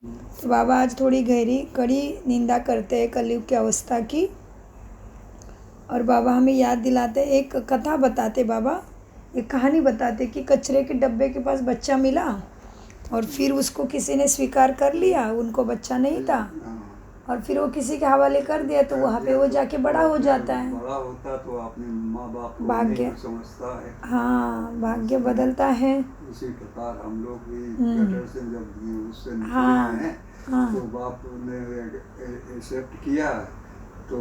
तो बाबा आज थोड़ी गहरी कड़ी निंदा करते हैं कलयुग की अवस्था की। और बाबा हमें याद दिलाते, एक कथा बताते बाबा, एक कहानी बताते कि कचरे के डब्बे के पास बच्चा मिला और फिर उसको किसी ने स्वीकार कर लिया, उनको बच्चा नहीं था और फिर वो किसी के हवाले कर दिया, तो वहाँ पे वो जाके बड़ा हो जाता है। बड़ा होता तो अपने माँ बाप को भाग्य, नहीं समझता है। हाँ, भाग्य बदलता है। उसी प्रकार हम लोग भी गटर से जब उससे निकले हाँ, हैं हाँ, तो बाप ने एक्सेप्ट किया, तो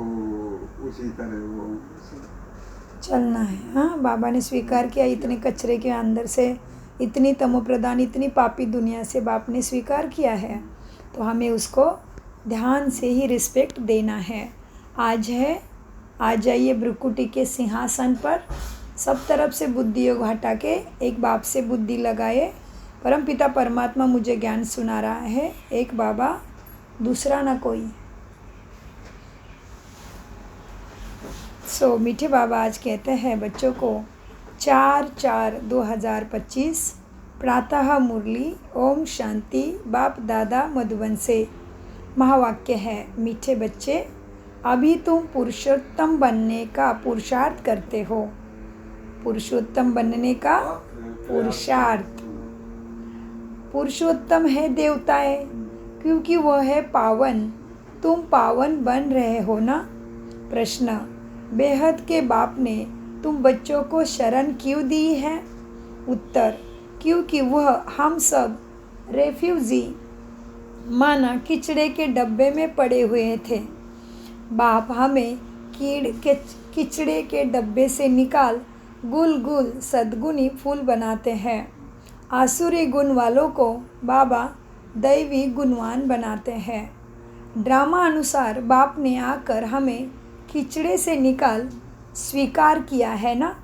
उसी तरह वो चलना है। हाँ, बाबा ने स्वीकार किया, इतने कचरे के अंदर से, इतनी तमोप्रधान, इतनी पापी दुनिया से बाप ने स्वीकार किया है, तो हमें उसको ध्यान से ही रिस्पेक्ट देना है। आज है, आ जाइए भ्रुकुटी के सिंहासन पर, सब तरफ से बुद्धि योग हटा के एक बाप से बुद्धि लगाए। परम पिता परमात्मा मुझे ज्ञान सुना रहा है, एक बाबा, दूसरा ना कोई। मीठे बाबा आज कहते हैं बच्चों को 4/4/2025 प्रातः मुरली ओम शांति बाप दादा मधुबन से महावाक्य है। मीठे बच्चे, अभी तुम पुरुषोत्तम बनने का पुरुषार्थ करते हो। पुरुषोत्तम बनने का पुरुषार्थ। पुरुषोत्तम है देवताएं, क्योंकि वह है पावन। तुम पावन बन रहे हो ना। प्रश्न, बेहद के बाप ने तुम बच्चों को शरण क्यों दी है? उत्तर, क्योंकि वह हम सब रेफ्यूजी माना कीचड़े के डब्बे में पड़े हुए थे। बाप हमें कीचड़े के डब्बे से निकाल गुल गुल सद्गुणी फूल बनाते हैं। आसुरी गुण वालों को बाबा दैवी गुणवान बनाते हैं। ड्रामा अनुसार बाप ने आकर हमें कीचड़े से निकाल स्वीकार किया है ना,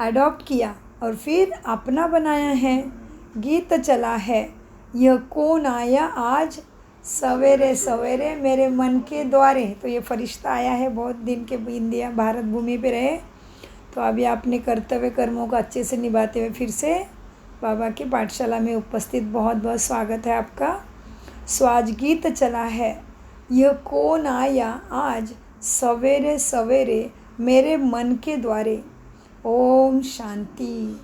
अडॉप्ट किया और फिर अपना बनाया है। गीत चला है, यह कौन आया आज सवेरे सवेरे मेरे मन के द्वारे। तो ये फरिश्ता आया है, बहुत दिन के इंडिया भारत भूमि पे रहे, तो अभी अपने कर्तव्य कर्मों को अच्छे से निभाते हुए फिर से बाबा की पाठशाला में उपस्थित, बहुत बहुत स्वागत है आपका। आज गीत चला है, यह कौन आया आज सवेरे सवेरे मेरे मन के द्वारे। ओम शांति।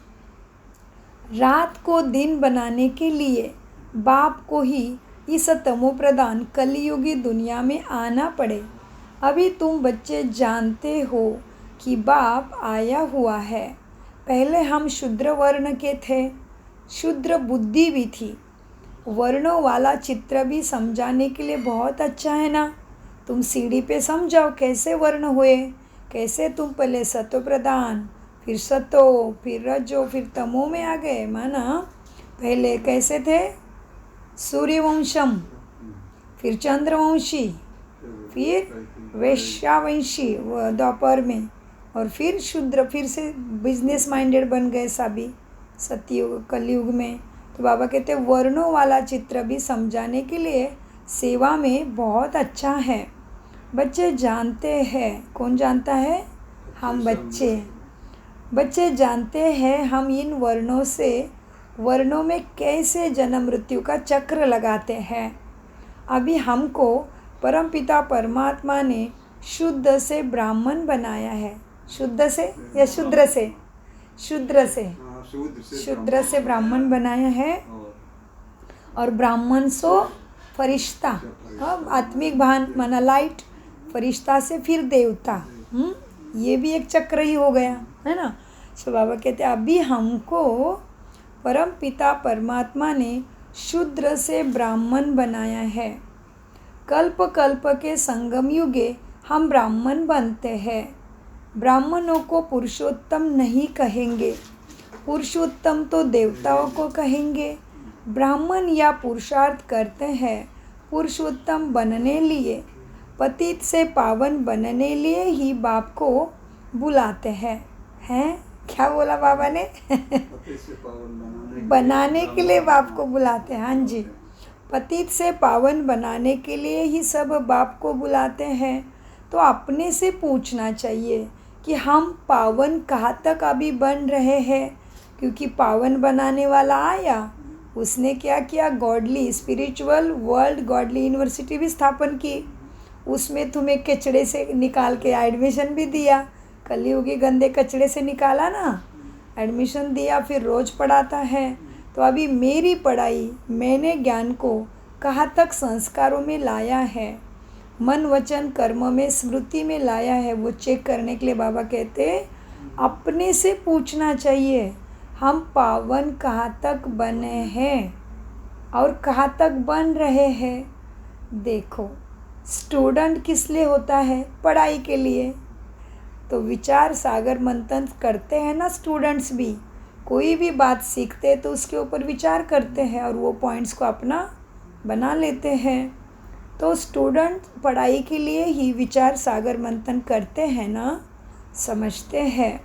रात को दिन बनाने के लिए बाप को ही इस तमोप्रधान कलियुगी दुनिया में आना पड़े। अभी तुम बच्चे जानते हो कि बाप आया हुआ है। पहले हम शूद्र वर्ण के थे, शूद्र बुद्धि भी थी। वर्णों वाला चित्र भी समझाने के लिए बहुत अच्छा है ना। तुम सीढ़ी पे समझाओ कैसे वर्ण हुए, कैसे तुम पहले सतो प्रधान, फिर सतो, फिर रजो, फिर तमो में आ गए। माना पहले कैसे थे? सूर्यवंशम, फिर चंद्रवंशी, फिर वैश्यावंशी द्वापर में, और फिर शूद्र, फिर से बिजनेस माइंडेड बन गए सभी सतयुग कलयुग में। तो बाबा कहते हैं वर्णों वाला चित्र भी समझाने के लिए सेवा में बहुत अच्छा है। बच्चे जानते हैं, कौन जानता है? हम बच्चे। बच्चे जानते हैं हम इन वर्णों में कैसे जन्म मृत्यु का चक्र लगाते हैं। अभी हमको परमपिता परमात्मा ने शुद्ध से ब्राह्मण बनाया है। शुद्ध से या शूद्र से? शूद्र से ब्राह्मण बनाया है, और ब्राह्मण सो फरिश्ता, आत्मिक भान माना लाइट, फरिश्ता से फिर देवता। ये भी एक चक्र ही हो गया है ना। सो बाबा कहते हैं अभी हमको परम पिता परमात्मा ने शूद्र से ब्राह्मण बनाया है। कल्प कल्प के संगम युगे हम ब्राह्मण बनते हैं। ब्राह्मणों को पुरुषोत्तम नहीं कहेंगे, पुरुषोत्तम तो देवताओं को कहेंगे। ब्राह्मण या पुरुषार्थ करते हैं पुरुषोत्तम बनने लिए, पतित से पावन बनने लिए ही बाप को बुलाते हैं। क्या बोला बाबा ने? बनाने के लिए बाप को बुलाते हैं। हाँ जी, पतित से पावन बनाने के लिए ही सब बाप को बुलाते हैं। तो अपने से पूछना चाहिए कि हम पावन कहाँ तक अभी बन रहे हैं, क्योंकि पावन बनाने वाला आया, उसने क्या किया, godly spiritual world godly university भी स्थापन की। उसमें तुम्हें कचड़े से निकाल के एडमिशन भी दिया, कलयुगी गंदे कचड़े से निकाला ना, एडमिशन दिया, फिर रोज़ पढ़ाता है। तो अभी मेरी पढ़ाई, मैंने ज्ञान को कहाँ तक संस्कारों में लाया है, मन वचन कर्म में स्मृति में लाया है, वो चेक करने के लिए बाबा कहते अपने से पूछना चाहिए, हम पावन कहाँ तक बने हैं और कहाँ तक बन रहे हैं। देखो, स्टूडेंट किस लिए होता है, पढ़ाई के लिए। तो विचार सागर मंथन करते हैं ना स्टूडेंट्स भी, कोई भी बात सीखते तो उसके ऊपर विचार करते हैं और वो पॉइंट्स को अपना बना लेते हैं। तो स्टूडेंट पढ़ाई के लिए ही विचार सागर मंथन करते हैं ना, समझते हैं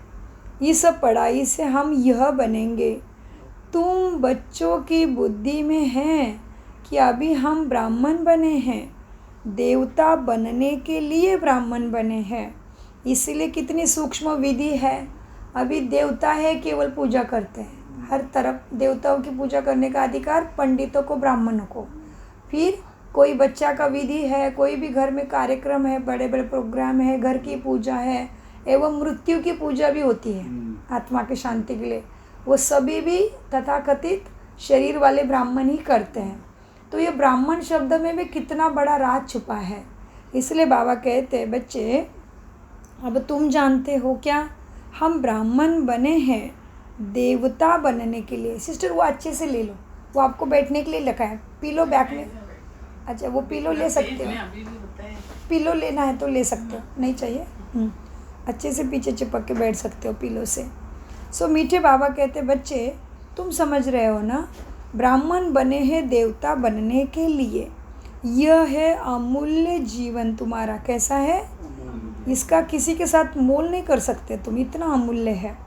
इस पढ़ाई से हम यह बनेंगे। तुम बच्चों की बुद्धि में हैं कि अभी हम ब्राह्मण बने हैं, देवता बनने के लिए ब्राह्मण बने हैं। इसलिए कितनी सूक्ष्म विधि है। अभी देवता है केवल पूजा करते हैं, हर तरफ देवताओं की पूजा करने का अधिकार पंडितों को, ब्राह्मणों को। फिर कोई बच्चा का विधि है, कोई भी घर में कार्यक्रम है, बड़े बड़े प्रोग्राम है, घर की पूजा है, एवं मृत्यु की पूजा भी होती है आत्मा की शांति के लिए, वो सभी भी तथाकथित शरीर वाले ब्राह्मण ही करते हैं। तो ये ब्राह्मण शब्द में भी कितना बड़ा राज छुपा है। इसलिए बाबा कहते हैं, बच्चे अब तुम जानते हो क्या, हम ब्राह्मण बने हैं देवता बनने के लिए। सिस्टर वो अच्छे से ले लो, वो आपको बैठने के लिए रखा है, पी लो बैग में। अच्छा वो पिलो ले सकते हो, पिलो लेना है तो ले सकते हो, नहीं चाहिए अच्छे से पीछे चिपक के बैठ सकते हो पिलो से। सो मीठे बाबा कहते, बच्चे तुम समझ रहे हो ना, ब्राह्मण बने हैं देवता बनने के लिए। यह है अमूल्य जीवन तुम्हारा। कैसा है, इसका किसी के साथ मोल नहीं कर सकते तुम, इतना अमूल्य है।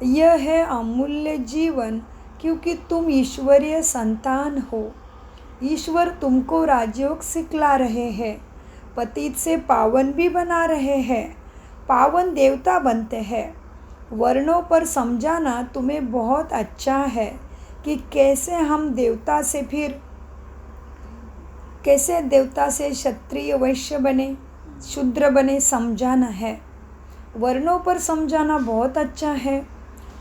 यह है अमूल्य जीवन क्योंकि तुम ईश्वरीय संतान हो। ईश्वर तुमको राजयोग सिखला रहे हैं, पतित से पावन भी बना रहे हैं, पावन देवता बनते हैं। वर्णों पर समझाना तुम्हें बहुत अच्छा है कि कैसे हम देवता से फिर कैसे देवता से क्षत्रिय वैश्य बने, शूद्र बने, समझाना है। वर्णों पर समझाना बहुत अच्छा है।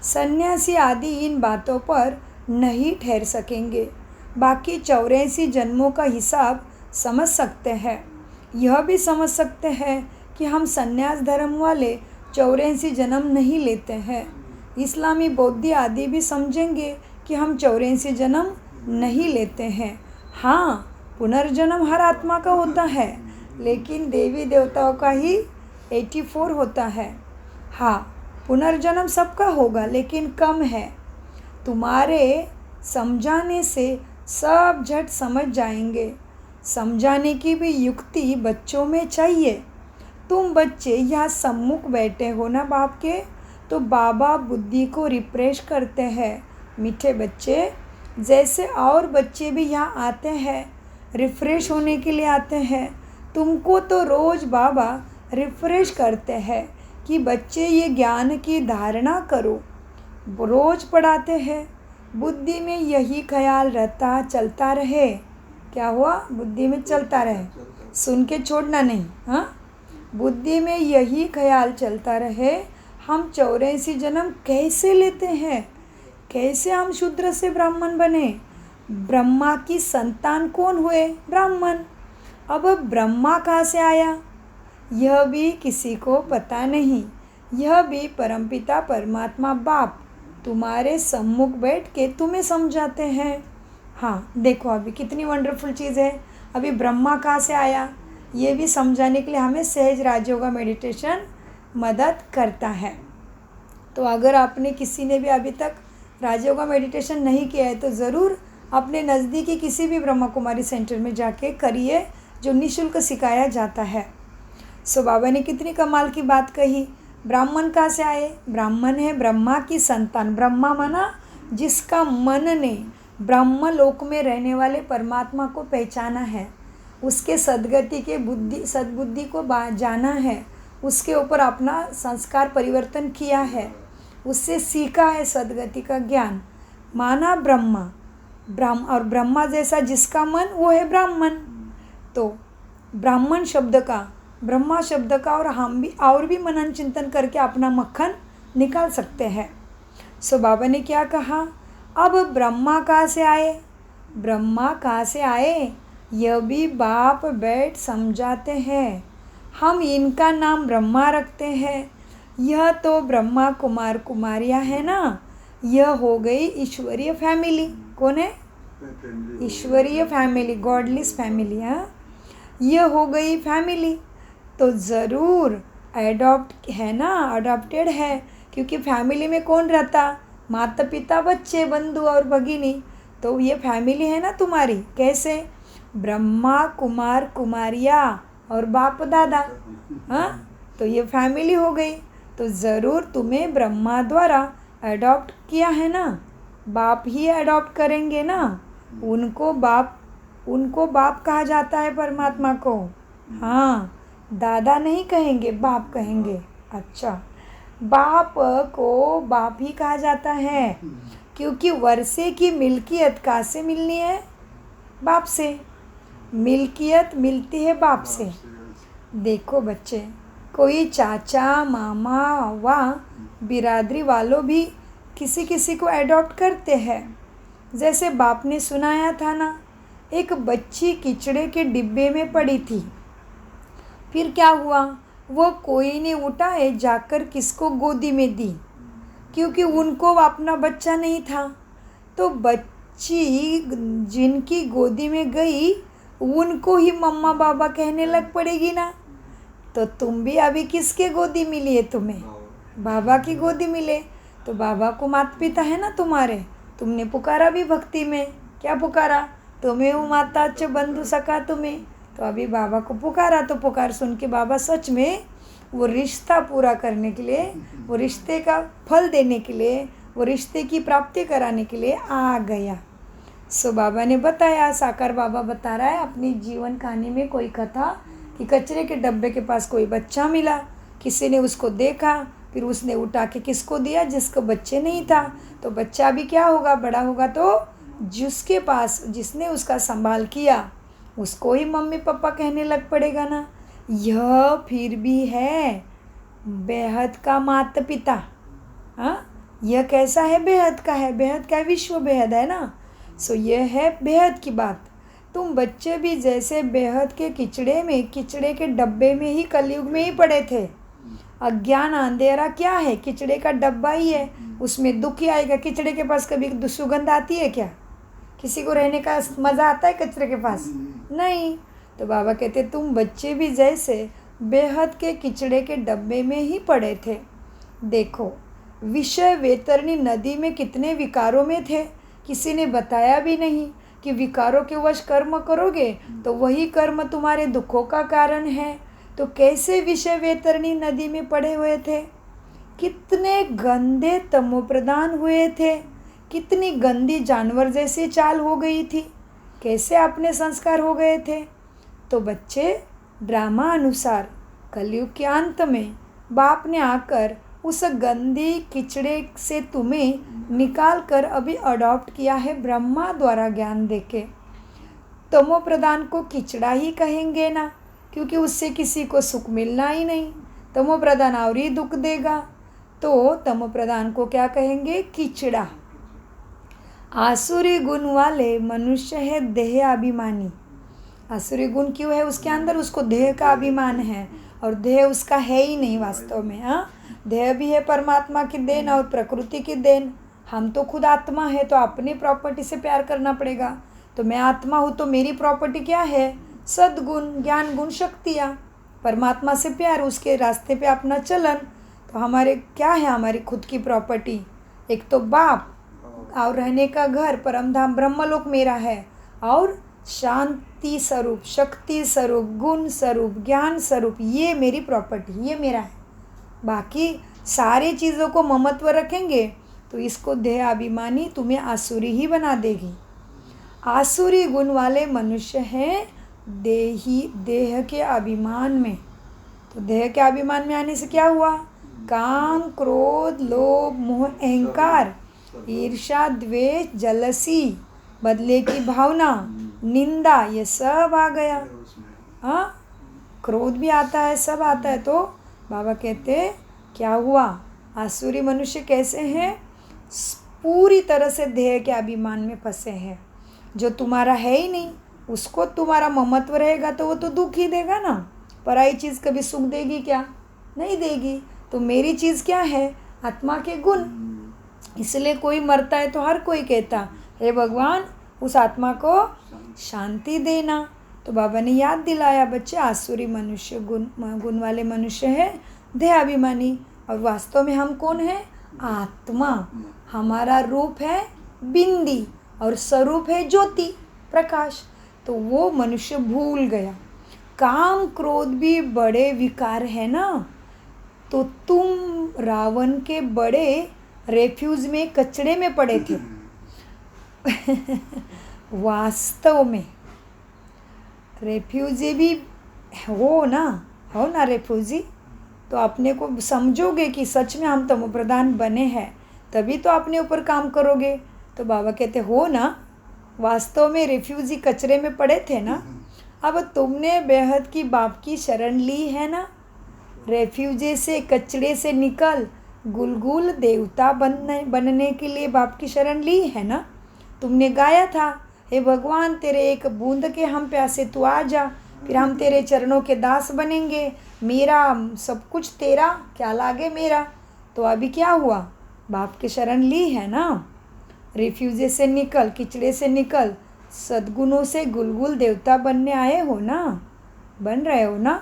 सन्यासी आदि इन बातों पर नहीं ठहर सकेंगे, बाकी 84 जन्मों का हिसाब समझ सकते हैं। यह भी समझ सकते हैं कि हम सन्यास धर्म वाले 84 जन्म नहीं लेते हैं। इस्लामी बौद्ध आदि भी समझेंगे कि हम 84 जन्म नहीं लेते हैं। हाँ, पुनर्जन्म हर आत्मा का होता है, लेकिन देवी देवताओं का ही 84 होता है। हाँ, पुनर्जन्म सबका होगा लेकिन कम है। तुम्हारे समझाने से सब झट समझ जाएंगे। समझाने की भी युक्ति बच्चों में चाहिए। तुम बच्चे यहाँ सम्मुख बैठे हो ना बाप के, तो बाबा बुद्धि को रिफ्रेश करते हैं। मीठे बच्चे, जैसे और बच्चे भी यहाँ आते हैं, रिफ्रेश होने के लिए आते हैं, तुमको तो रोज़ बाबा रिफ्रेश करते हैं कि बच्चे ये ज्ञान की धारणा करो। रोज़ पढ़ाते हैं, बुद्धि में यही ख्याल रहता चलता रहे। क्या हुआ, बुद्धि में चलता रहे, सुन के छोड़ना नहीं। हाँ, बुद्धि में यही ख्याल चलता रहे, हम 84 जन्म कैसे लेते हैं, कैसे हम शूद्र से ब्राह्मण बने। ब्रह्मा की संतान कौन हुए, ब्राह्मण। अब ब्रह्मा कहाँ से आया, यह भी किसी को पता नहीं। यह भी परमपिता परमात्मा बाप तुम्हारे सम्मुख बैठ के तुम्हें समझाते हैं। हाँ देखो, अभी कितनी वंडरफुल चीज़ है। अभी ब्रह्मा कहाँ से आया, ये भी समझाने के लिए हमें सहज राजयोगा मेडिटेशन मदद करता है। तो अगर आपने किसी ने भी अभी तक राजयोगा मेडिटेशन नहीं किया है तो ज़रूर अपने नज़दीकी किसी भी ब्रह्मा कुमारी सेंटर में जाके करिए, जो निःशुल्क सिखाया जाता है। सो बाबा ने कितनी कमाल की बात कही। ब्राह्मण कहाँ से आए, ब्राह्मण है ब्रह्मा की संतान। ब्रह्मा माना जिसका मन ने ब्रह्म लोक में रहने वाले परमात्मा को पहचाना है, उसके सद्गति के सद्बुद्धि को जाना है, उसके ऊपर अपना संस्कार परिवर्तन किया है, उससे सीखा है सद्गति का ज्ञान, माना ब्रह्मा। और ब्रह्मा जैसा जिसका मन वो है ब्राह्मण। तो ब्राह्मण शब्द का, ब्रह्मा शब्द का और भी मनन चिंतन करके अपना मक्खन निकाल सकते हैं। सो बाबा ने क्या कहा, अब ब्रह्मा कहाँ से आए, ब्रह्मा कहाँ से आए, यह भी बाप बैठ समझाते हैं। हम इनका नाम ब्रह्मा रखते हैं। यह तो ब्रह्मा कुमार कुमारियाँ है ना, यह हो गई ईश्वरीय फैमिली। कौन है? ईश्वरीय फैमिली, गॉडलिस फैमिली। हाँ, यह हो गई फैमिली। तो ज़रूर एडॉप्ट है ना, अडॉप्टेड है, क्योंकि फैमिली में कौन रहता, माता पिता बच्चे बंधु और भगिनी। तो ये फैमिली है ना तुम्हारी। कैसे? ब्रह्मा कुमार कुमारिया और बाप दादा। हाँ, तो ये फैमिली हो गई। तो ज़रूर तुम्हें ब्रह्मा द्वारा अडॉप्ट किया है ना, बाप ही अडॉप्ट करेंगे ना। उनको बाप कहा जाता है परमात्मा को। हाँ, दादा नहीं कहेंगे, बाप कहेंगे। अच्छा, बाप को बाप ही कहा जाता है, क्योंकि वर्षे की मिल्कियत कहाँ से मिलनी है? बाप से। मिल्कियत मिलती है बाप से। देखो बच्चे, कोई चाचा मामा व बिरादरी वालों भी किसी किसी को एडॉप्ट करते हैं। जैसे बाप ने सुनाया था ना, एक बच्ची कीचड़े के डिब्बे में पड़ी थी। फिर क्या हुआ, वो कोई ने उठाए जाकर किसको गोदी में दी, क्योंकि उनको अपना बच्चा नहीं था। तो बच्ची जिनकी गोदी में गई उनको ही मम्मा बाबा कहने लग पड़ेगी ना। तो तुम भी अभी किसके गोदी मिली है तुम्हें? बाबा की गोदी मिले। तो बाबा को माता पिता है ना तुम्हारे। तुमने पुकारा भी भक्ति में, क्या पुकारा? तुम्हें वो माता अच्छे बंधु सका तुम्हें। तो अभी बाबा को पुकारा, तो पुकार सुन के बाबा सच में वो रिश्ता पूरा करने के लिए, वो रिश्ते का फल देने के लिए, वो रिश्ते की प्राप्ति कराने के लिए आ गया। सो बाबा ने बताया, साकार बाबा बता रहा है अपनी जीवन कहानी में कोई कथा, कि कचरे के डब्बे के पास कोई बच्चा मिला, किसी ने उसको देखा, फिर उसने उठा के किसको दिया, जिसको बच्चे नहीं था। तो बच्चा भी क्या होगा, बड़ा होगा तो जिसके पास, जिसने उसका संभाल किया उसको ही मम्मी पापा कहने लग पड़ेगा ना। यह फिर भी है बेहद का माता पिता। हाँ, यह कैसा है? बेहद का है। बेहद का विश्व बेहद है ना। सो यह है बेहद की बात। तुम बच्चे भी जैसे बेहद के कीचड़े के डब्बे में ही कलयुग में ही पड़े थे। अज्ञान अंधेरा क्या है? कीचड़े का डब्बा ही है, उसमें दुख ही आएगा। कीचड़े के पास कभी सुगंध आती है क्या? किसी को रहने का मज़ा आता है कचरे के पास? नहीं। तो बाबा कहते तुम बच्चे भी जैसे बेहद के कीचड़े के डब्बे में ही पड़े थे। देखो, विषय वैतरणी नदी में कितने विकारों में थे, किसी ने बताया भी नहीं कि विकारों के वश कर्म करोगे तो वही कर्म तुम्हारे दुखों का कारण है। तो कैसे विषय वैतरणी नदी में पड़े हुए थे, कितने गंदे तमोप्रधान हुए थे, कितनी गंदी जानवर जैसी चाल हो गई थी, कैसे अपने संस्कार हो गए थे। तो बच्चे, ड्रामा अनुसार कलयुग के अंत में बाप ने आकर उस गंदी कीचड़े से तुम्हें निकाल कर अभी अडॉप्ट किया है ब्रह्मा द्वारा ज्ञान देके। तमो प्रधान को कीचड़ा ही कहेंगे ना, क्योंकि उससे किसी को सुख मिलना ही नहीं। तमो प्रधान और ही दुख देगा। तो तमो प्रधान को क्या कहेंगे? कीचड़ा। आसुरी गुण वाले मनुष्य है देह अभिमानी। आसुरी गुण क्यों है उसके अंदर? उसको देह का अभिमान है, और देह उसका है ही नहीं वास्तव में। हाँ, देह भी है परमात्मा की देन और प्रकृति की देन। हम तो खुद आत्मा है, तो अपनी प्रॉपर्टी से प्यार करना पड़ेगा। तो मैं आत्मा हूँ तो मेरी प्रॉपर्टी क्या है? सद्गुण, ज्ञान गुण, शक्तियाँ, परमात्मा से प्यार, उसके रास्ते पे अपना चलन। तो हमारे क्या है? हमारी खुद की प्रॉपर्टी, एक तो बाप और रहने का घर परमधाम ब्रह्मलोक मेरा है, और शांति स्वरूप, शक्ति स्वरूप, गुण स्वरूप, ज्ञान स्वरूप, ये मेरी प्रॉपर्टी, ये मेरा है। बाकी सारी चीज़ों को ममत्व रखेंगे तो इसको देह अभिमानी तुम्हें आसुरी ही बना देगी। आसुरी गुण वाले मनुष्य हैं देह के अभिमान में। तो देह के अभिमान में आने से क्या हुआ? काम, क्रोध, लोभ, मोह, अहंकार, ईर्ष्या, द्वेष, जलसी, बदले की भावना, निंदा, ये सब आ गया। उसमें हाँ, क्रोध भी आता है, सब आता है। तो बाबा कहते क्या हुआ, आसुरी मनुष्य कैसे हैं, पूरी तरह से देह के अभिमान में फंसे हैं। जो तुम्हारा है ही नहीं उसको तुम्हारा ममत्व रहेगा तो वो तो दुख ही देगा ना। पराई चीज़ कभी सुख देगी क्या, नहीं देगी। तो मेरी चीज़ क्या है, आत्मा के गुण। इसलिए कोई मरता है तो हर कोई कहता हे भगवान उस आत्मा को शांति देना। तो बाबा ने याद दिलाया, बच्चे आसुरी मनुष्य गुण वाले मनुष्य है, देह अभिमानी, और वास्तव में हम कौन है, आत्मा। हमारा रूप है बिंदी और स्वरूप है ज्योति प्रकाश। तो वो मनुष्य भूल गया। काम क्रोध भी बड़े विकार है ना। तो तुम रावण के बड़े रेफ्यूज में, कचड़े में पड़े थे। वास्तव में रेफ्यूजी भी हो ना रेफ्यूजी, तो अपने को समझोगे कि सच में हम तमो प्रधान बने हैं, तभी तो अपने ऊपर काम करोगे। तो बाबा कहते हो ना, वास्तव में रेफ्यूजी कचरे में पड़े थे ना। अब तुमने बेहद की बाप की शरण ली है ना, रेफ्यूजी से, कचड़े से निकल गुलगुल देवता बनने के लिए बाप की शरण ली है ना। तुमने गाया था, हे भगवान तेरे एक बूंद के हम प्यासे, तू आ जा, फिर हम तेरे चरणों के दास बनेंगे, मेरा सब कुछ तेरा, क्या लागे मेरा। तो अभी क्या हुआ, बाप की शरण ली है ना, रिफ्यूजे से निकल, किचड़े से निकल, सद्गुणों से गुलगुल देवता बनने आए हो ना, बन रहे हो ना।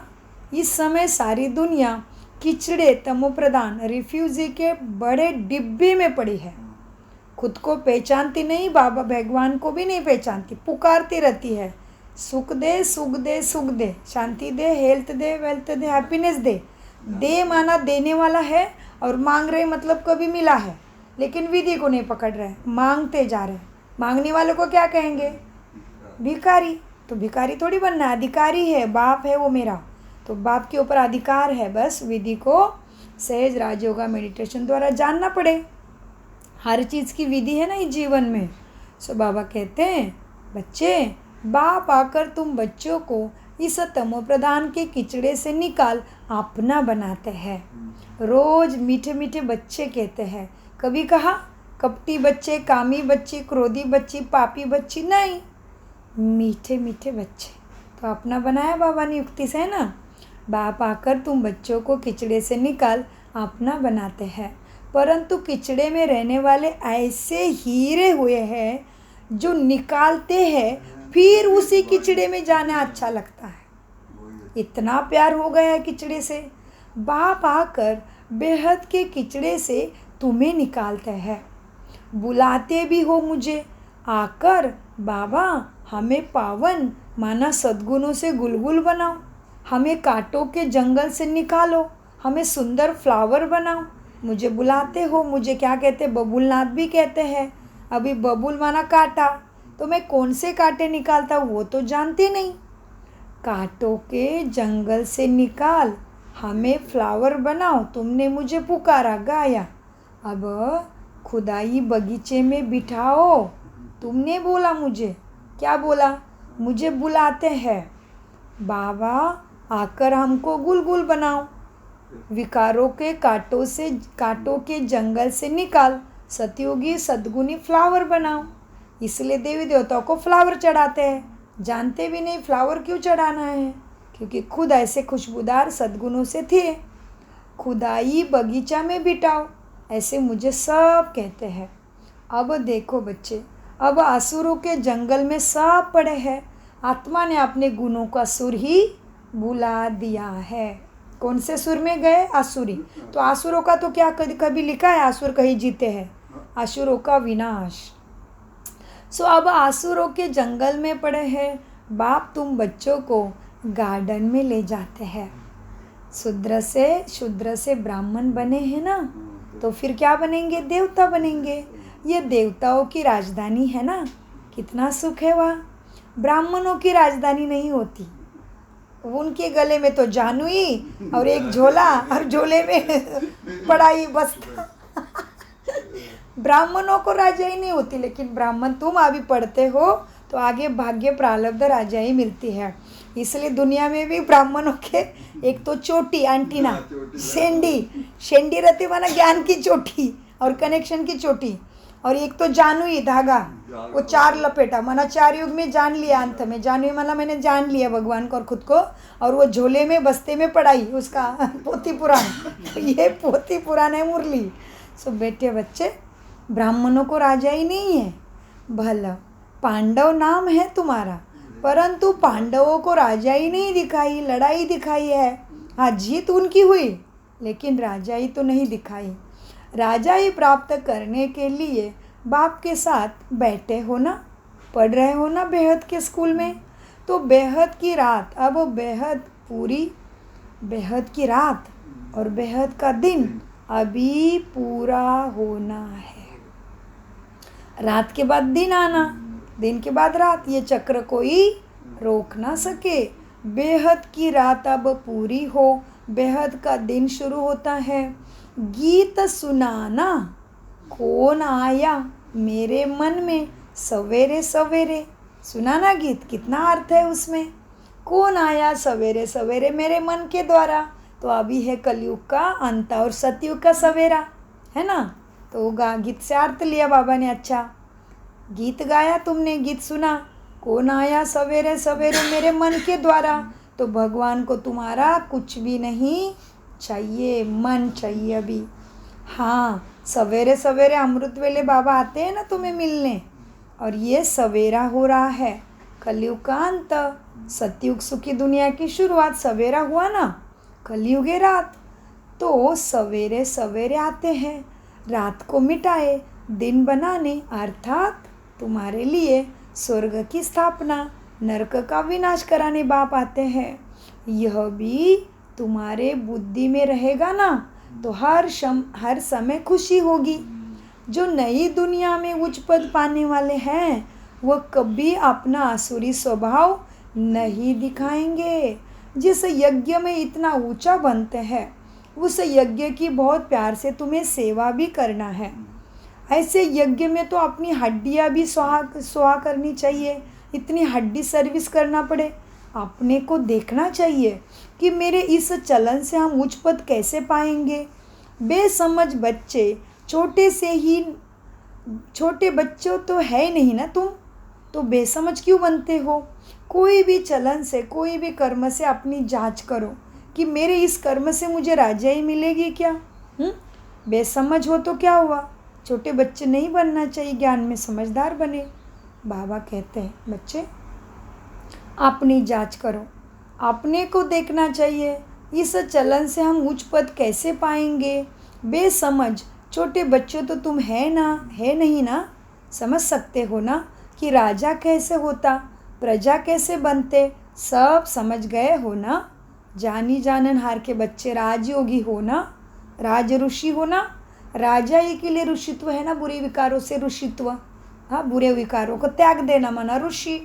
इस समय सारी दुनिया किचड़े, तमोप्रधान, रिफ्यूजी के बड़े डिब्बे में पड़ी है। खुद को पहचानती नहीं, बाबा भगवान को भी नहीं पहचानती, पुकारती रहती है, सुख दे सुख दे सुख दे, शांति दे, हेल्थ दे, वेल्थ दे, हैप्पीनेस दे। दे माना देने वाला है, और मांग रहे मतलब कभी मिला है, लेकिन विधि को नहीं पकड़ रहे, मांगते जा रहे। मांगने वालों को क्या कहेंगे, भिखारी। तो भिखारी थोड़ी बनना है, अधिकारी है, बाप है वो मेरा, तो बाप के ऊपर अधिकार है। बस विधि को सहज राजयोगा मेडिटेशन द्वारा जानना पड़े। हर चीज़ की विधि है ना इस जीवन में। सो बाबा कहते हैं, बच्चे बाप आकर तुम बच्चों को इस तमो प्रधान के किचड़े से निकाल अपना बनाते हैं। रोज मीठे मीठे बच्चे कहते हैं, कभी कहा कपटी बच्चे, कामी बच्ची, क्रोधी बच्ची, पापी बच्ची, नहीं, मीठे मीठे बच्चे। तो अपना बनाया बाबा ने युक्ति से, है ना। बाप आकर तुम बच्चों को किचड़े से निकाल अपना बनाते हैं, परंतु किचड़े में रहने वाले ऐसे हीरे हुए हैं जो निकालते हैं फिर उसी किचड़े में जाना अच्छा लगता है। इतना प्यार हो गया है किचड़े से। बाप आकर बेहद के किचड़े से तुम्हें निकालते हैं। बुलाते भी हो मुझे, आकर बाबा हमें पावन माना सद्गुणों से गुलगुल बनाओ, हमें कांटों के जंगल से निकालो, हमें सुंदर फ्लावर बनाओ। मुझे बुलाते हो, मुझे क्या कहते, बबुलनाथ भी कहते हैं। अभी बबुल माना कांटा, तो मैं कौन से कांटे निकालता हूँ वो तो जानती नहीं। कांटों के जंगल से निकाल, हमें फ्लावर बनाओ, तुमने मुझे पुकारा, गाया। अब खुदाई बगीचे में बिठाओ, तुमने बोला मुझे, क्या बोला, मुझे बुलाते हैं बाबा आकर हमको गुलगुल बनाओ, विकारों के कांटों के जंगल से निकाल, सतयुगी सद्गुणी फ्लावर बनाओ। इसलिए देवी देवताओं को फ्लावर चढ़ाते हैं, जानते भी नहीं फ्लावर क्यों चढ़ाना है, क्योंकि खुद ऐसे खुशबूदार सद्गुणों से थे। खुदाई बगीचा में बिठाओ, ऐसे मुझे सब कहते हैं। अब देखो बच्चे, अब असुरों के जंगल में सब पड़े हैं, आत्मा ने अपने गुणों का सुर ही बुला दिया है। कौन से सुर में गए, आसुरी। तो आसुरों का तो क्या कभी लिखा है, आसुर कहीं जीते हैं, आसुरों का विनाश। सो अब आसुरों के जंगल में पड़े हैं, बाप तुम बच्चों को गार्डन में ले जाते हैं। शूद्र से ब्राह्मण बने हैं ना, तो फिर क्या बनेंगे, देवता बनेंगे। ये देवताओं की राजधानी है ना, कितना सुख है वहाँ। ब्राह्मणों की राजधानी नहीं होती, उनके गले में तो जानवी और एक झोला, और झोले में पढ़ाई बस्ता। ब्राह्मणों को राजाई नहीं होती, लेकिन ब्राह्मण तुम अभी पढ़ते हो तो आगे भाग्य प्रारब्ध राजाई मिलती है। इसलिए दुनिया में भी ब्राह्मणों के एक तो चोटी एंटीना, शेंडी रहती माना ज्ञान की चोटी और कनेक्शन की चोटी, और एक तो जानवी धागा, वो 4 लपेटा माना 4 युग में जान लिया, अंत में जानवी माना मैंने जान लिया भगवान को और खुद को, और वो झोले में बस्ते में पढ़ाई उसका पोथी पुराण। तो ये पोथी पुराण है मुरली। सो बेटे बच्चे, ब्राह्मणों को राजा ही नहीं है। भला पांडव नाम है तुम्हारा, परंतु पांडवों को राजा ही नहीं दिखाई, लड़ाई दिखाई है। हाँ, जीत उनकी हुई, लेकिन राजाई तो नहीं दिखाई। राजाई प्राप्त करने के लिए बाप के साथ बैठे हो ना, पढ़ रहे हो ना बेहद के स्कूल में। तो बेहद की रात, अब बेहद पूरी, बेहद की रात और बेहद का दिन अभी पूरा होना है। रात के बाद दिन आना, दिन के बाद रात, ये चक्र कोई रोक ना सके। बेहद की रात अब पूरी हो, बेहद का दिन शुरू होता है। गीत सुनाना, कौन आया मेरे मन में सवेरे सवेरे। सुनाना गीत, कितना अर्थ है उसमें। कौन आया सवेरे सवेरे मेरे मन के द्वारा। तो अभी है कलयुग का अंत और सतयुग का सवेरा, है ना। तो गीत से अर्थ लिया बाबा ने। अच्छा, गीत गाया तुमने, गीत सुना, कौन आया सवेरे सवेरे मेरे मन के द्वारा। तो भगवान को तुम्हारा कुछ भी नहीं चाहिए, मन चाहिए अभी। हाँ, सवेरे सवेरे अमृत वेले बाबा आते हैं ना तुम्हें मिलने, और ये सवेरा हो रहा है। कलयुग का अंत, सतयुग सुखी दुनिया की शुरुआत। सवेरा हुआ ना, कलयुग है रात। तो सवेरे सवेरे आते हैं रात को मिटाए दिन बनाने, अर्थात तुम्हारे लिए स्वर्ग की स्थापना, नरक का विनाश कराने बाप आते हैं। यह भी तुम्हारे बुद्धि में रहेगा ना, तो हर समय खुशी होगी। जो नई दुनिया में उच्च पद पाने वाले हैं, वह कभी अपना आसुरी स्वभाव नहीं दिखाएंगे। जिस यज्ञ में इतना ऊंचा बनते हैं, उस यज्ञ की बहुत प्यार से तुम्हें सेवा भी करना है। ऐसे यज्ञ में तो अपनी हड्डियाँ भी सुहा करनी चाहिए। इतनी हड्डी सर्विस करना पड़े, अपने को देखना चाहिए कि मेरे इस चलन से हम उच्च पद कैसे पाएंगे। बेसमझ बच्चे, छोटे बच्चों तो है नहीं ना तुम, तो बेसमझ क्यों बनते हो। कोई भी चलन से, कोई भी कर्म से अपनी जांच करो कि मेरे इस कर्म से मुझे राजाई मिलेगी क्या। बेसमझ हो तो क्या हुआ, छोटे बच्चे नहीं बनना चाहिए, ज्ञान में समझदार बने। बाबा कहते हैं बच्चे अपनी जांच करो, अपने को देखना चाहिए, इस चलन से हम उच्च पद कैसे पाएंगे। बेसमझ छोटे बच्चों तो तुम है ना, है नहीं ना, समझ सकते हो ना कि राजा कैसे होता, प्रजा कैसे बनते, सब समझ गए हो ना। जानी जाननहार के बच्चे राजयोगी हो ना, राज ऋषि हो ना। राजा ही के लिए ऋषित्व है ना, बुरे विकारों से ऋषित्व। हाँ, बुरे विकारों को त्याग देना मना ऋषि,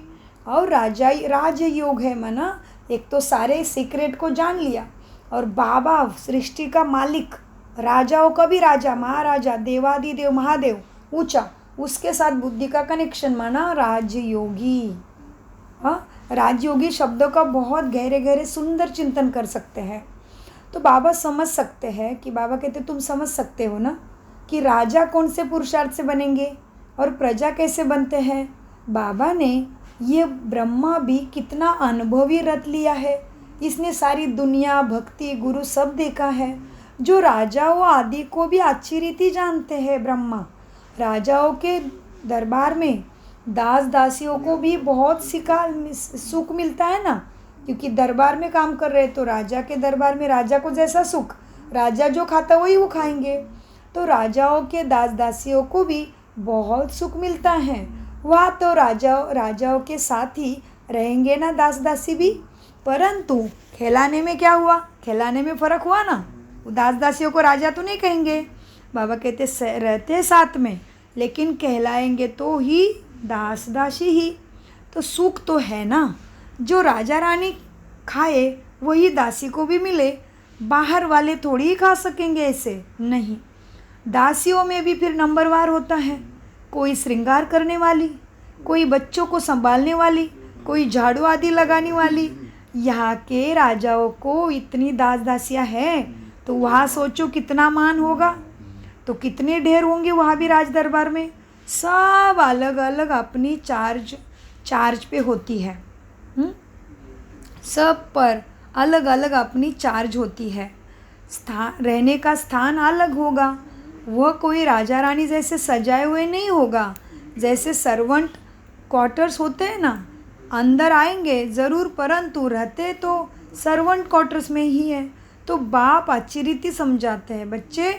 और राजयोग है मना एक तो सारे सीक्रेट को जान लिया, और बाबा सृष्टि का मालिक, राजाओं का भी राजा, महाराजा, देवादिदेव, महादेव ऊंचा, उसके साथ बुद्धि का कनेक्शन माना राजयोगी। हाँ, राजयोगी शब्दों का बहुत गहरे गहरे सुंदर चिंतन कर सकते हैं। तो बाबा समझ सकते हैं कि बाबा कहते तुम समझ सकते हो ना कि राजा कौन से पुरुषार्थ से बनेंगे और प्रजा कैसे बनते हैं। बाबा ने ये ब्रह्मा भी कितना अनुभवी रत लिया है, इसने सारी दुनिया, भक्ति, गुरु सब देखा है। जो राजाओं आदि को भी अच्छी रीति जानते हैं ब्रह्मा। राजाओं के दरबार में दास दासियों को भी बहुत सुख मिलता है ना, क्योंकि दरबार में काम कर रहे, तो राजा के दरबार में राजा को जैसा सुख, राजा जो खाता वही वो खाएंगे। तो राजाओं के दास दासियों को भी बहुत सुख मिलता है। वह तो राजाओं के साथ ही रहेंगे ना दास दासी भी, परंतु खिलाने में क्या हुआ, खिलाने में फ़र्क हुआ ना। दास दासियों को राजा तो नहीं कहेंगे, बाबा कहते रहते साथ में, लेकिन कहलाएंगे तो ही दास दासी ही। तो सुख तो है ना, जो राजा रानी खाए वही दासी को भी मिले। बाहर वाले थोड़ी ही खा सकेंगे ऐसे, नहीं। दासियों में भी फिर नंबरवार होता है, कोई श्रृंगार करने वाली, कोई बच्चों को संभालने वाली, कोई झाड़ू आदि लगाने वाली। यहाँ के राजाओं को इतनी दास दासियाँ हैं तो वहाँ सोचो कितना मान होगा, तो कितने ढेर होंगे वहाँ भी राज दरबार में। सब अलग अलग अपनी चार्ज पे होती है। सब पर अलग अलग अपनी चार्ज होती है। रहने का स्थान अलग होगा। वह कोई राजा रानी जैसे सजाए हुए नहीं होगा। जैसे सर्वेंट क्वार्टर्स होते हैं ना, अंदर आएंगे ज़रूर, परंतु रहते तो सर्वेंट क्वार्टर्स में ही है। तो बाप अच्छी रीति समझाते हैं, बच्चे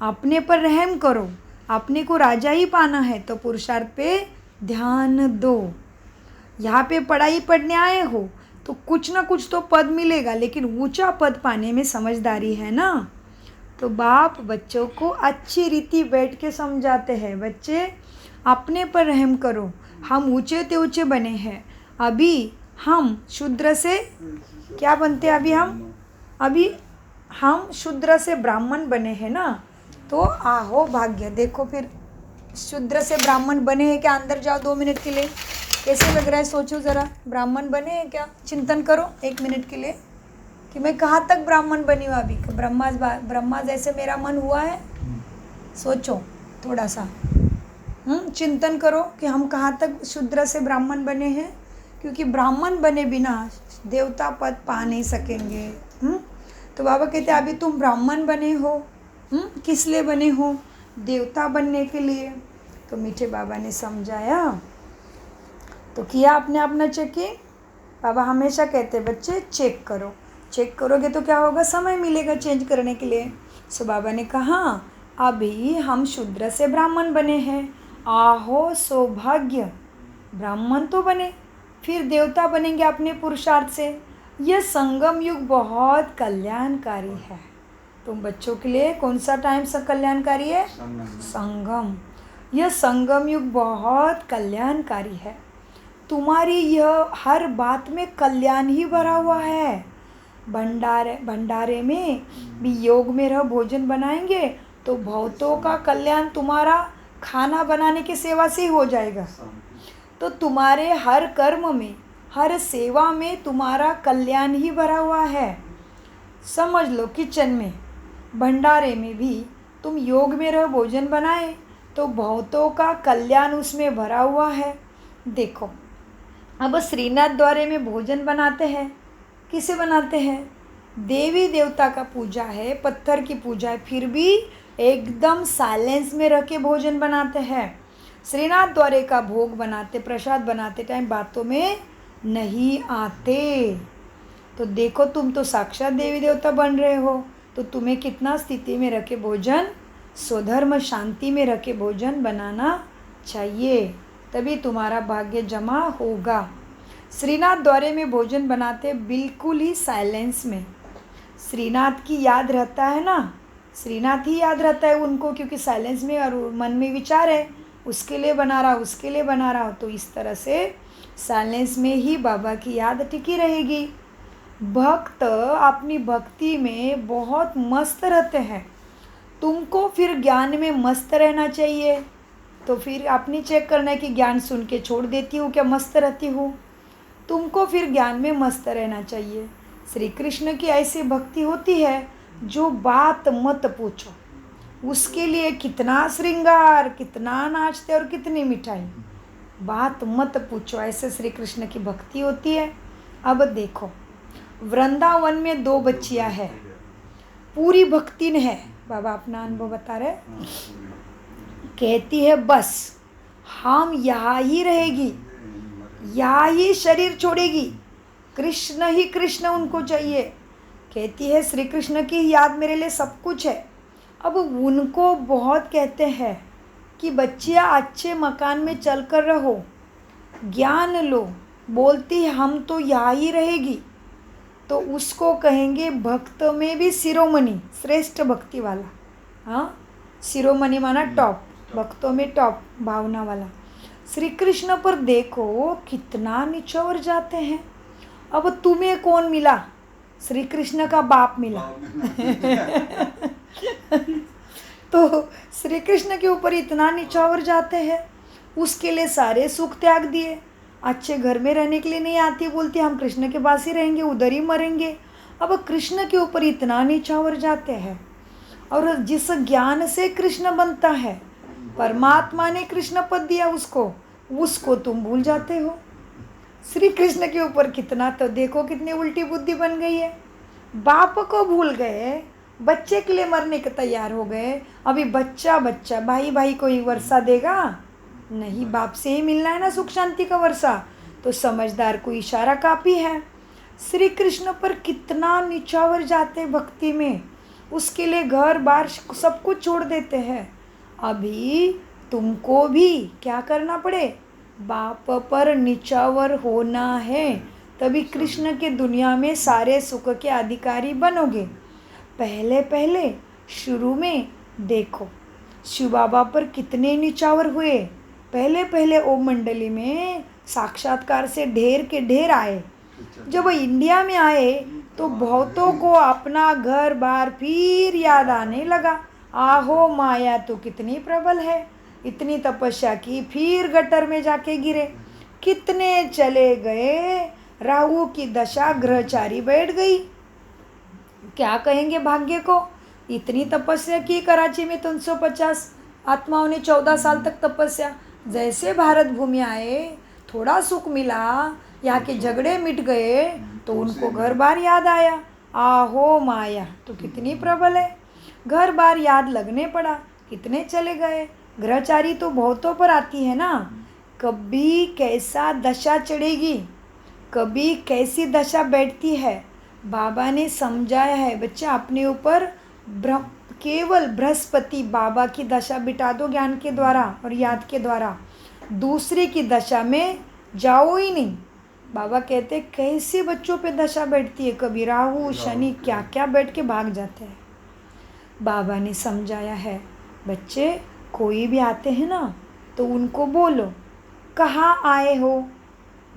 अपने पर रहम करो, अपने को राजा ही पाना है तो पुरुषार्थ पे ध्यान दो। यहाँ पे पढ़ाई पढ़ने आए हो तो कुछ ना कुछ तो पद मिलेगा, लेकिन ऊंचा पद पाने में समझदारी है ना। तो बाप बच्चों को अच्छी रीति बैठ के समझाते हैं, बच्चे अपने पर रहम करो, हम ऊंचे ते ऊंचे बने हैं। अभी हम शूद्र से क्या बनते हैं, अभी हम शूद्र से ब्राह्मण बने हैं ना, तो आहो भाग्य। देखो फिर शूद्र से ब्राह्मण बने हैं क्या? अंदर जाओ 2 मिनट के लिए, कैसे लग रहा है सोचो ज़रा। ब्राह्मण बने हैं क्या? चिंतन करो 1 मिनट के लिए कि मैं कहाँ तक ब्राह्मण बनी हूँ अभी। ब्रह्मा जैसे मेरा मन हुआ है? सोचो थोड़ा सा, चिंतन करो कि हम कहाँ तक शूद्र से ब्राह्मण बने हैं, क्योंकि ब्राह्मण बने बिना देवता पद पा नहीं सकेंगे। तो बाबा कहते हैं अभी तुम ब्राह्मण बने हो, किस लिए बने हो? देवता बनने के लिए। तो मीठे बाबा ने समझाया, तो किया आपने अपना चेकिंग। बाबा हमेशा कहते हैं बच्चे चेक करो, चेक करोगे तो क्या होगा, समय मिलेगा चेंज करने के लिए। सो बाबा ने कहा अभी हम शूद्र से ब्राह्मण बने हैं, आहो सौभाग्य, ब्राह्मण तो बने, फिर देवता बनेंगे अपने पुरुषार्थ से। यह संगम युग बहुत कल्याणकारी है। तुम बच्चों के लिए कौन सा टाइम से कल्याणकारी है? संगम। यह संगम युग बहुत कल्याणकारी है। तुम्हारी यह हर बात में कल्याण ही भरा हुआ है। भंडारे में भी योग में रह भोजन बनाएंगे तो बहुतों का कल्याण तुम्हारा खाना बनाने की सेवा से ही हो जाएगा। तो तुम्हारे हर कर्म में, हर सेवा में तुम्हारा कल्याण ही भरा हुआ है। समझ लो किचन में, भंडारे में भी तुम योग में रह भोजन बनाए तो बहुतों का कल्याण उसमें भरा हुआ है। देखो अब श्रीनाथ द्वारे में भोजन बनाते हैं, किसे बनाते हैं? देवी देवता का पूजा है, पत्थर की पूजा है, फिर भी एकदम साइलेंस में रह के भोजन बनाते हैं। श्रीनाथ द्वारे का भोग बनाते, प्रसाद बनाते टाइम बातों में नहीं आते। तो देखो तुम तो साक्षात देवी देवता बन रहे हो, तो तुम्हें कितना स्थिति में रखे भोजन, स्वधर्म शांति में रखे भोजन बनाना चाहिए, तभी तुम्हारा भाग्य जमा होगा। श्रीनाथ द्वारे में भोजन बनाते बिल्कुल ही साइलेंस में। श्रीनाथ की याद रहता है ना, श्रीनाथ ही याद रहता है उनको, क्योंकि साइलेंस में और मन में विचार है उसके लिए बना रहा, उसके लिए बना रहा हो। तो इस तरह से साइलेंस में ही बाबा की याद टिकी रहेगी। भक्त अपनी भक्ति में बहुत मस्त रहते हैं। तुमको फिर ज्ञान में मस्त रहना चाहिए। तो फिर अपनी चेक करना है कि ज्ञान सुन के छोड़ देती हूँ क्या, मस्त रहती हूँ? तुमको फिर ज्ञान में मस्त रहना चाहिए। श्री कृष्ण की ऐसी भक्ति होती है जो बात मत पूछो, उसके लिए कितना श्रृंगार, कितना नाचते और कितनी मिठाई, बात मत पूछो, ऐसे श्री कृष्ण की भक्ति होती है। अब देखो वृंदावन में 2 बच्चियाँ हैं, पूरी भक्तिन है। बाबा अपना अनुभव बता रहे, कहती है बस हम यहाँ ही रहेगी, यहाँ ही शरीर छोड़ेगी, कृष्ण ही कृष्ण उनको चाहिए। कहती है श्री कृष्ण की याद मेरे लिए सब कुछ है। अब उनको बहुत कहते हैं कि बच्चियाँ अच्छे मकान में चलकर रहो, ज्ञान लो, बोलती है हम तो यहाँ ही रहेगी। तो उसको कहेंगे भक्त में भी शिरोमणि, श्रेष्ठ भक्ति वाला। हाँ, शिरोमणि माना टॉप, भक्तों में टॉप भावना वाला। श्री कृष्ण पर देखो कितना निचोर जाते हैं। अब तुम्हें कौन मिला? श्री कृष्ण का बाप मिला। तो श्री कृष्ण के ऊपर इतना निछावर जाते हैं, उसके लिए सारे सुख त्याग दिए, अच्छे घर में रहने के लिए नहीं आती, बोलती हम कृष्ण के पास ही रहेंगे, उधर ही मरेंगे। अब कृष्ण के ऊपर इतना निछावर जाते हैं, और जिस ज्ञान से कृष्ण बनता है, परमात्मा ने कृष्ण पद दिया उसको तुम भूल जाते हो। श्री कृष्ण के ऊपर कितना, तो देखो कितनी उल्टी बुद्धि बन गई है। बाप को भूल गए, बच्चे के लिए मरने के तैयार हो गए। अभी बच्चा भाई को ही वर्षा देगा नहीं, बाप से ही मिलना है ना सुख शांति का वर्षा। तो समझदार को इशारा काफ़ी है। श्री कृष्ण पर कितना निछावर जाते भक्ति में, उसके लिए घर बार सब कुछ छोड़ देते हैं। अभी तुमको भी क्या करना पड़े, बाप पर निछावर होना है, तभी कृष्ण के दुनिया में सारे सुख के अधिकारी बनोगे। पहले पहले शुरू में देखो शिव बाबा पर कितने निछावर हुए। पहले पहले ओम मंडली में साक्षात्कार से ढेर के ढेर आए। जब वो इंडिया में आए तो बहुतों को अपना घर बार फिर याद आने लगा। आहो माया तो कितनी प्रबल है, इतनी तपस्या की फिर गटर में जाके गिरे। कितने चले गए, राहु की दशा ग्रहचारी बैठ गई। क्या कहेंगे भाग्य को, इतनी तपस्या की कराची में 350 आत्माओं ने 14 साल तक तपस्या। जैसे भारत भूमि आए थोड़ा सुख मिला, यहाँ के झगड़े मिट गए तो उनको घर बार याद आया। आहो माया तो कितनी प्रबल है, घर बार याद लगने पड़ा, कितने चले गए। ग्रहचारी तो बहुतों पर आती है ना, कभी कैसा दशा चढ़ेगी, कभी कैसी दशा बैठती है। बाबा ने समझाया है बच्चा, अपने ऊपर केवल बृहस्पति बाबा की दशा बिठा दो ज्ञान के द्वारा और याद के द्वारा, दूसरे की दशा में जाओ ही नहीं। बाबा कहते कैसे बच्चों पे दशा बैठती है, कभी राहु शनि क्या क्या बैठ के भाग जाते हैं। बाबा ने समझाया है बच्चे, कोई भी आते हैं ना तो उनको बोलो कहाँ आए हो,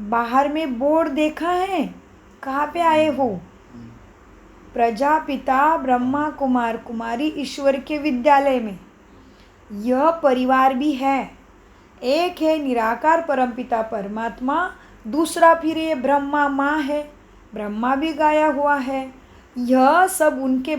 बाहर में बोर्ड देखा है, कहाँ पे आए हो। प्रजापिता ब्रह्मा कुमार कुमारी ईश्वर के विद्यालय में यह परिवार भी है। एक है निराकार परमपिता परमात्मा, दूसरा फिर ये ब्रह्मा माँ है, ब्रह्मा भी गाया हुआ है। यह सब उनके